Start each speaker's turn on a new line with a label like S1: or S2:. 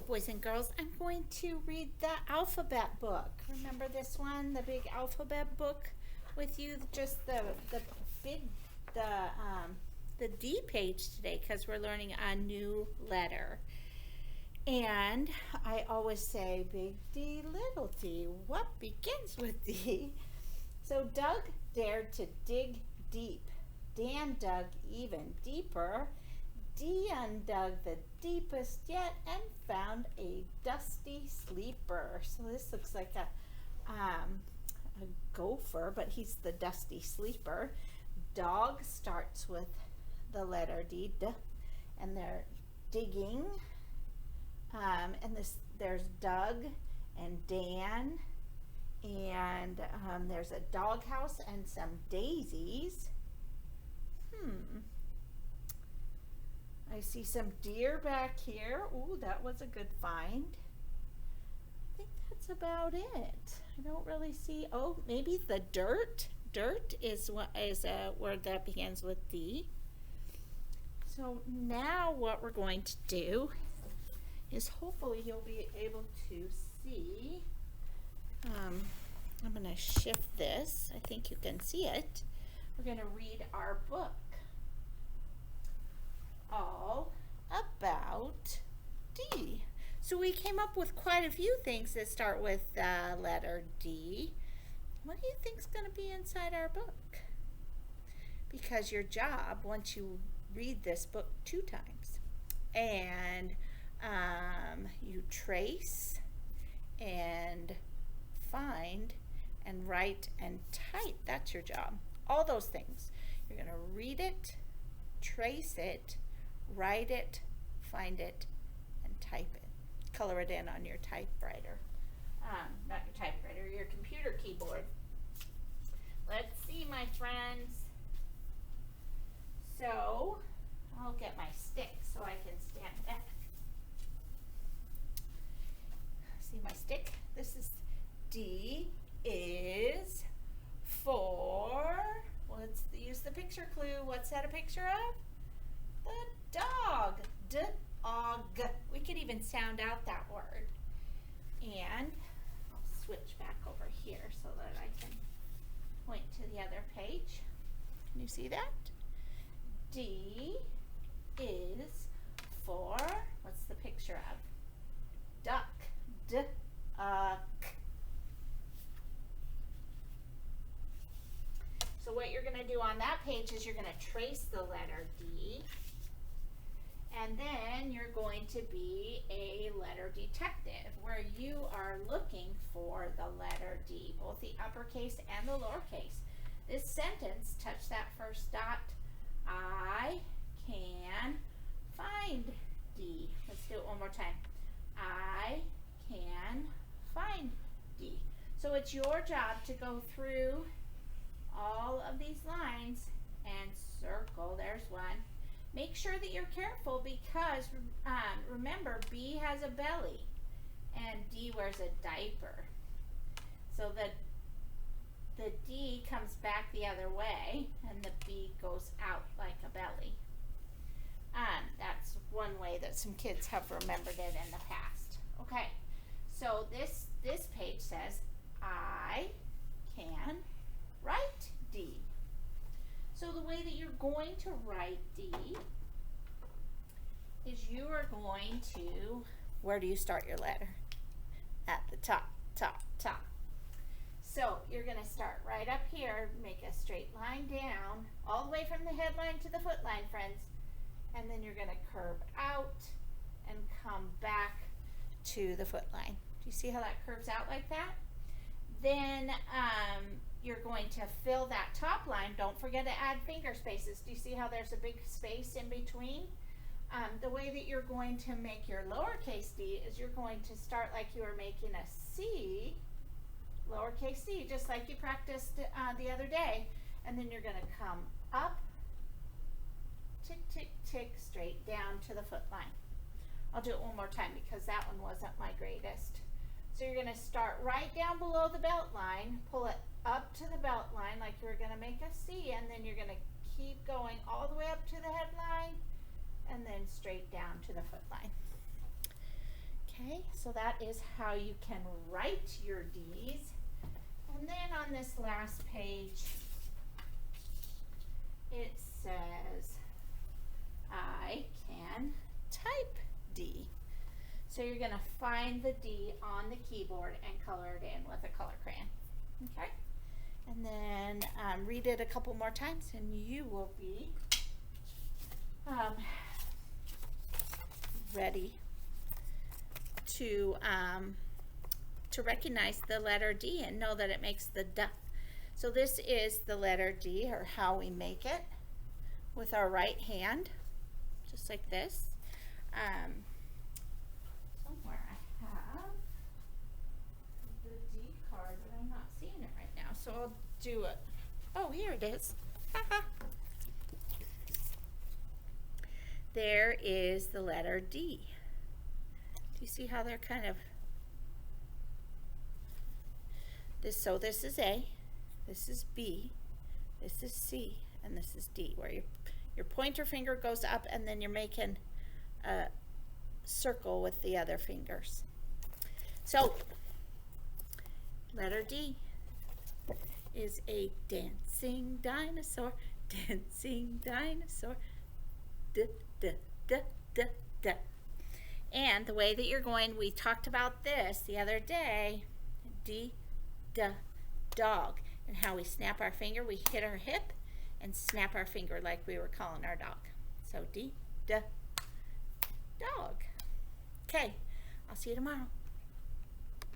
S1: boys and girls, I'm going to read the alphabet book. Remember this one, the big alphabet book with you? Just the big the D page today because we're learning a new letter. And I always say big D, little d. What begins with D? So Doug dared to dig deep. Dan dug even deeper. Dee undug the deepest yet and found a dusty sleeper. So this looks like a gopher, but he's the dusty sleeper. Dog starts with the letter D, and they're digging. And there's Doug and Dan, and there's a doghouse and some daisies. I see some deer back here. Ooh, that was a good find. I think that's about it. I don't really see. Oh, maybe the dirt. Dirt is a word that begins with D. So now what we're going to do is hopefully you'll be able to see. I'm going to shift this. I think you can see it. We're going to read our book. All about D. So we came up with quite a few things that start with the letter D. What do you think is going to be inside our book? Because your job, once you read this book 2 times, and you trace and find and write and type, that's your job. All those things. You're going to read it, trace it, write it, find it, and type it. Color it in on your typewriter. Not your typewriter, your computer keyboard. Let's see, my friends. So, I'll get my stick so I can stand back. See my stick? This is D is for, let's use the picture clue. What's that a picture of? The dog. D-og. We could even sound out that word. And I'll switch back over here so that I can point to the other page. Can you see that? D is for, what's the picture of? Duck. D-uck. So what you're going to do on that page is you're going to trace the letter D, and then you're going to be a letter detective where you are looking for the letter D, both the uppercase and the lowercase. This sentence, touch that first dot. I can find D. Let's do it one more time. I can find D. So it's your job to go through all of these lines and circle. There's one. Make sure that you're careful because remember, B has a belly and D wears a diaper. So the D comes back the other way and the B goes out like a belly. That's one way that some kids have remembered it in the past. Okay, so this page says, I can write D. So the way that you're going to write D is you are going to, where do you start your letter? At the top, top, top. So you're going to start right up here, make a straight line down, all the way from the headline to the foot line, friends. And then you're going to curve out and come back to the foot line. Do you see how that curves out like that? Then you're going to fill that top line. Don't forget to add finger spaces. Do you see how there's a big space in between? The way that you're going to make your lowercase d is you're going to start like you were making a C, lowercase c, just like you practiced the other day. And then you're going to come up, tick, tick, tick, straight down to the foot line. I'll do it one more time because that one wasn't my greatest. So you're going to start right down below the belt line, pull it up to the belt line like you were going to make a C, and then you're going to keep going all the way up to the headline and then straight down to the foot line. Okay, so that is how you can write your D's. And then on this last page, it says, I can type D. So you're going to find the D on the keyboard and color it in with a color crayon. Okay? And then read it a couple more times and you will be ready to recognize the letter D and know that it makes the D. So this is the letter D, or how we make it with our right hand, just like this. Somewhere I have the D card, but I'm not seeing it right now, so I'll do it. Oh, here it is. There is the letter D. Do you see how they're kind of this? So this is A, this is B, this is C, and this is D, where your pointer finger goes up and then you're making a circle with the other fingers. So letter D is a dancing dinosaur, dancing dinosaur. D, d, d, d, d. And the way that you're going, we talked about this the other day, D, D, dog, and how we snap our finger, we hit our hip and snap our finger like we were calling our dog. So D, D, dog. Okay, I'll see you tomorrow.